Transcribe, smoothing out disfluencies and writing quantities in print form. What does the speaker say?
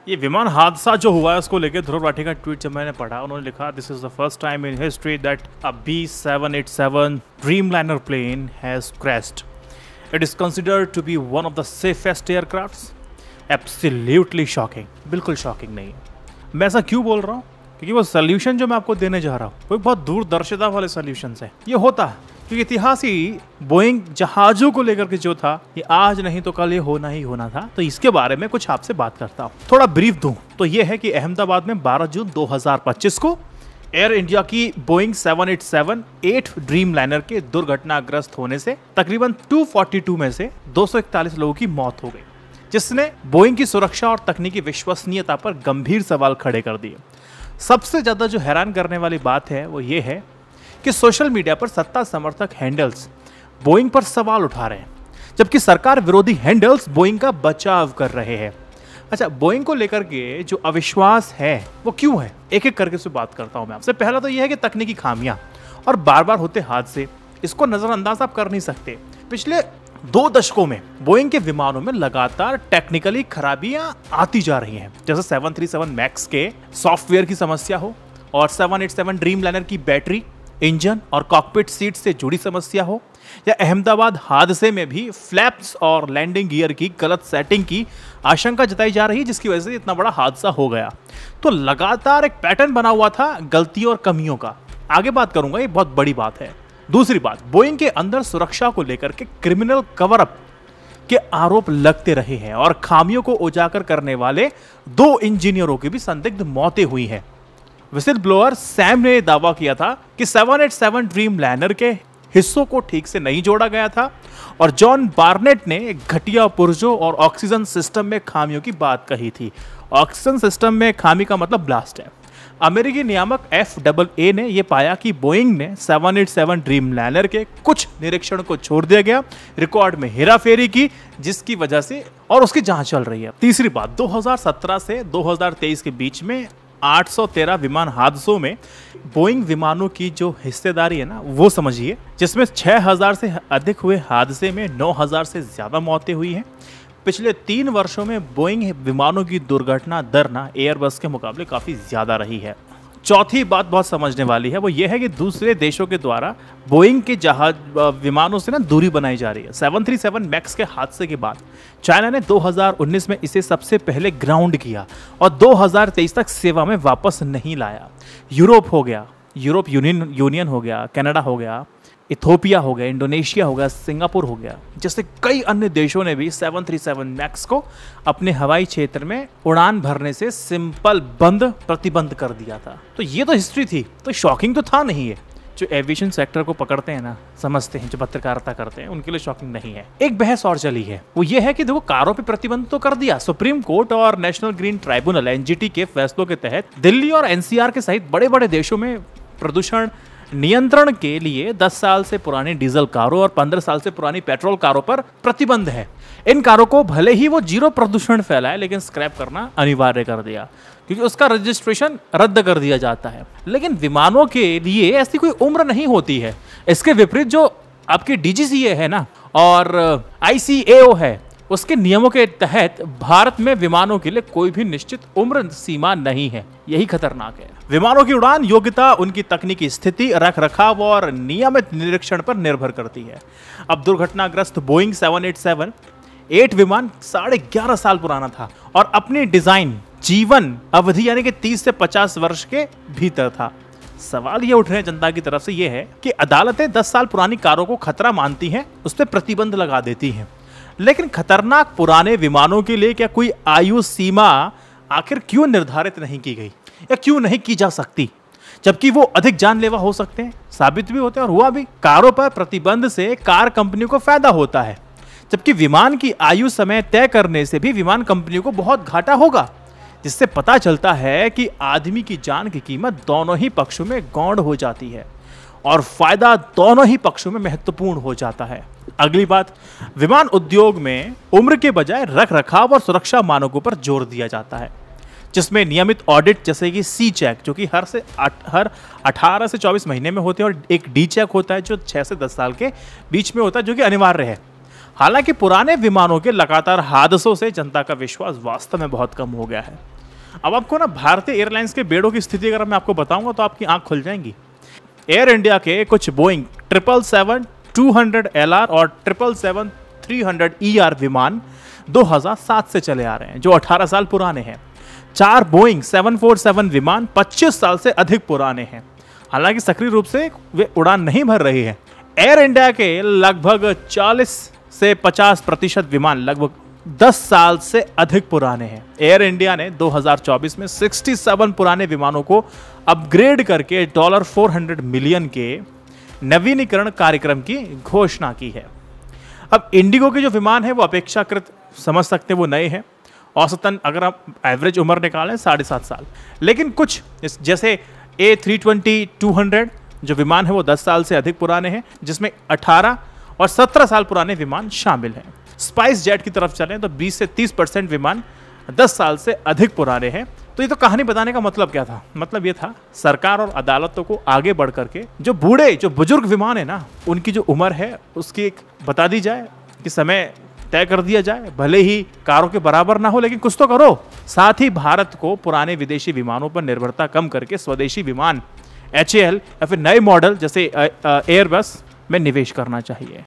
ये विमान हादसा जो हुआ है उसको लेकर ध्रुव राठी का ट्वीट जब मैंने पढ़ा, उन्होंने लिखा this is the first time in history that a B787 Dreamliner plane has crashed. It is considered to be one of the safest aircrafts. Absolutely shocking. बिल्कुल शॉकिंग नहीं है. मैं ऐसा क्यों बोल रहा हूँ? क्योंकि वो सोल्यूशन जो मैं आपको देने जा रहा हूँ वो बहुत दूरदर्शिता वाले सोल्यूशन है. ये होता है क्योंकि इतिहास ही बोइंग जहाजों को लेकर के जो था ये आज नहीं तो कल ये होना ही होना था. तो इसके बारे में कुछ आपसे बात करता हूँ, थोड़ा ब्रीफ दूं तो ये है कि अहमदाबाद में 12 जून 2025 को एयर इंडिया की बोइंग 787-8 ड्रीम लाइनर के दुर्घटनाग्रस्त होने से तकरीबन 242 में से 241 लोगों की मौत हो गई, जिसने बोइंग की सुरक्षा और तकनीकी विश्वसनीयता पर गंभीर सवाल खड़े कर दिए. सबसे ज्यादा जो हैरान करने वाली बात है वो ये है कि सोशल मीडिया पर सत्ता समर्थक हैंडल्स बोइंग पर सवाल उठा रहे हैं, जबकि सरकार विरोधी हैंडल्स बोइंग का बचाव कर रहे हैं. अच्छा, बोइंग को लेकर के जो अविश्वास है वो क्यों है, एक एक करके से बात करता हूं मैं आपसे. पहला तो यह है कि तकनीकी खामियां और बार बार होते हादसे, इसको नजरअंदाज आप कर नहीं सकते. पिछले 2 दशकों में बोइंग के विमानों में लगातार टेक्निकली खराबियां आती जा रही हैं, जैसे 737 मैक्स के सॉफ्टवेयर की समस्या हो और 787 ड्रीमलाइनर की बैटरी, इंजन और कॉकपिट सीट से जुड़ी समस्या हो, या अहमदाबाद हादसे में भी फ्लैप्स और लैंडिंग गियर की गलत सेटिंग की आशंका जताई जा रही है, जिसकी वजह से इतना बड़ा हादसा हो गया. तो लगातार एक पैटर्न बना हुआ था गलतियों और कमियों का. आगे बात करूंगा, ये बहुत बड़ी बात है. दूसरी बात, बोइंग के अंदर सुरक्षा को लेकर के क्रिमिनल कवर अप के आरोप लगते रहे हैं और खामियों को उजागर करने वाले 2 इंजीनियरों की भी संदिग्ध मौतें हुई हैं. विसिल ब्लोअर सैम ने दावा किया था कि 787 ड्रीम लाइनर के हिस्सों को ठीक से नहीं जोड़ा गया था, और जॉन बार्नेट ने घटिया पुर्जों और ऑक्सीजन सिस्टम में खामियों की बात कही थी. ऑक्सीजन सिस्टम में खामी का मतलब ब्लास्ट है. अमेरिकी नियामक FAA ने यह पाया कि बोइंग ने 787 ड्रीम लाइनर के कुछ निरीक्षण को छोड़ दिया गया, रिकॉर्ड में हेराफेरी की, जिसकी वजह से और उसकी जांच चल रही है. तीसरी बात, 2017 से 2023 के बीच में 813 विमान हादसों में बोइंग विमानों की जो हिस्सेदारी है ना वो समझिए, जिसमें 6000 से अधिक हुए हादसे में 9000 से ज्यादा मौतें हुई हैं. पिछले 3 वर्षों में बोइंग विमानों की दुर्घटना दर ना एयरबस के मुकाबले काफी ज्यादा रही है. चौथी बात बहुत समझने वाली है, वो ये है कि दूसरे देशों के द्वारा बोइंग के जहाज विमानों से ना दूरी बनाई जा रही है. 737 मैक्स के हादसे के बाद चाइना ने 2019 में इसे सबसे पहले ग्राउंड किया और 2023 तक सेवा में वापस नहीं लाया. यूरोप हो गया, यूरोप यूनियन हो गया, कनाडा हो गया, इथोपिया हो गया, इंडोनेशिया हो गया, सिंगापुर हो गया, जैसे कई अन्य देशों ने भी 737 मैक्स को अपने हवाई क्षेत्र में उड़ान भरने से सिंपल प्रतिबंध कर दिया था. तो ये तो हिस्ट्री थी, तो शॉकिंग तो था नहीं है. जो एविएशन सेक्टर को पकड़ते हैं ना, समझते हैं, जो पत्रकारिता करते हैं, उनके लिए शॉकिंग नहीं है. एक बहस और चली है, वो ये है कि देखो कारों पे प्रतिबंध तो कर दिया. सुप्रीम कोर्ट और नेशनल ग्रीन ट्राइब्यूनल NGT के फैसलों के तहत दिल्ली और NCR के सहित बड़े बड़े देशों में प्रदूषण नियंत्रण के लिए 10 साल से पुरानी डीजल कारों और 15 साल से पुरानी पेट्रोल कारों पर प्रतिबंध है. इन कारों को भले ही वो 0 प्रदूषण फैलाए, लेकिन स्क्रैप करना अनिवार्य कर दिया, क्योंकि उसका रजिस्ट्रेशन रद्द कर दिया जाता है. लेकिन विमानों के लिए ऐसी कोई उम्र नहीं होती है. इसके विपरीत जो आपकी DGCA है ना और ICAO है, उसके नियमों के तहत भारत में विमानों के लिए कोई भी निश्चित उम्र सीमा नहीं है. यही खतरनाक है. विमानों की उड़ान योग्यता उनकी तकनीकी स्थिति, रख रखाव और नियमित निरीक्षण पर निर्भर करती है. अब दुर्घटनाग्रस्त बोइंग 787-8 विमान 11.5 साल पुराना था और अपनी डिजाइन जीवन अवधि यानी कि 30 से 50 वर्ष के भीतर था. सवाल ये उठ रहे हैं जनता की तरफ से ये है कि अदालतें 10 साल पुरानी कारों को खतरा मानती हैं, उस पर प्रतिबंध लगा देती हैं, लेकिन खतरनाक पुराने विमानों के लिए क्या कोई आयु सीमा आखिर क्यों निर्धारित नहीं की गई या क्यों नहीं की जा सकती, जबकि वो अधिक जानलेवा हो सकते हैं, साबित भी होते हैं और हुआ भी. कारों पर प्रतिबंध से कार कंपनियों को फायदा होता है, जबकि विमान की आयु समय तय करने से भी विमान कंपनियों को बहुत घाटा होगा, जिससे पता चलता है कि आदमी की जान की कीमत दोनों ही पक्षों में गौण हो जाती है और फायदा दोनों ही पक्षों में महत्वपूर्ण हो जाता है. अगली बात, विमान उद्योग में उम्र के बजाय रख रखाव और सुरक्षा मानकों पर जोर दिया जाता है, जिसमें नियमित ऑडिट जैसे कि C चेक जो कि हर 18 से 24 महीने में होते हैं, और एक D चेक होता है जो 6 से 10 साल के बीच में होता है, जो कि अनिवार्य है. हालांकि पुराने विमानों के लगातार हादसों से जनता का विश्वास वास्तव में बहुत कम हो गया है. अब आपको ना भारतीय एयरलाइंस के बेड़ों की स्थिति अगर मैं आपको बताऊंगा तो आपकी आंख खुल जाएंगी। एयर इंडिया के कुछ बोइंग 777-200 और 777-300 विमान 2007 से चले आ रहे हैं, जो 18 साल पुराने हैं। 4 बोइंग 747 विमान 25 साल से अधिक पुराने हैं, हालांकि सक्रिय रूप से वे उड़ान नहीं भर रही है। एयर इंडिया के लगभग 40 से 50% विमान लगभग 10 साल से अधिक पुराने हैं। एयर इंडिया ने 2024 में 67 पुराने विमानों को अपग्रेड करके $400 मिलियन के नवीनीकरण कार्यक्रम की घोषणा की है। अब इंडिगो के जो विमान है वो अपेक्षाकृत समझ सकते हैं वो नए हैं, औसतन अगर आप एवरेज उम्र निकालें 7.5 साल, लेकिन कुछ जैसे A320-200 जो विमान है वो 10 साल से अधिक पुराने हैं, जिसमें 18 और 17 साल पुराने विमान शामिल हैं। स्पाइस जेट की तरफ चलें तो 20 से 30% विमान 10 साल से अधिक पुराने हैं। तो ये तो कहानी बताने का मतलब क्या था? मतलब ये था सरकार और अदालतों को आगे बढ़ करके जो बुजुर्ग विमान है ना, उनकी जो उम्र है उसकी एक बता दी जाए कि समय तय कर दिया जाए, भले ही कारों के बराबर ना हो लेकिन कुछ तो करो। साथ ही भारत को पुराने विदेशी विमानों पर निर्भरता कम करके स्वदेशी विमान HAL या फिर नए मॉडल जैसे एयरबस में निवेश करना चाहिए।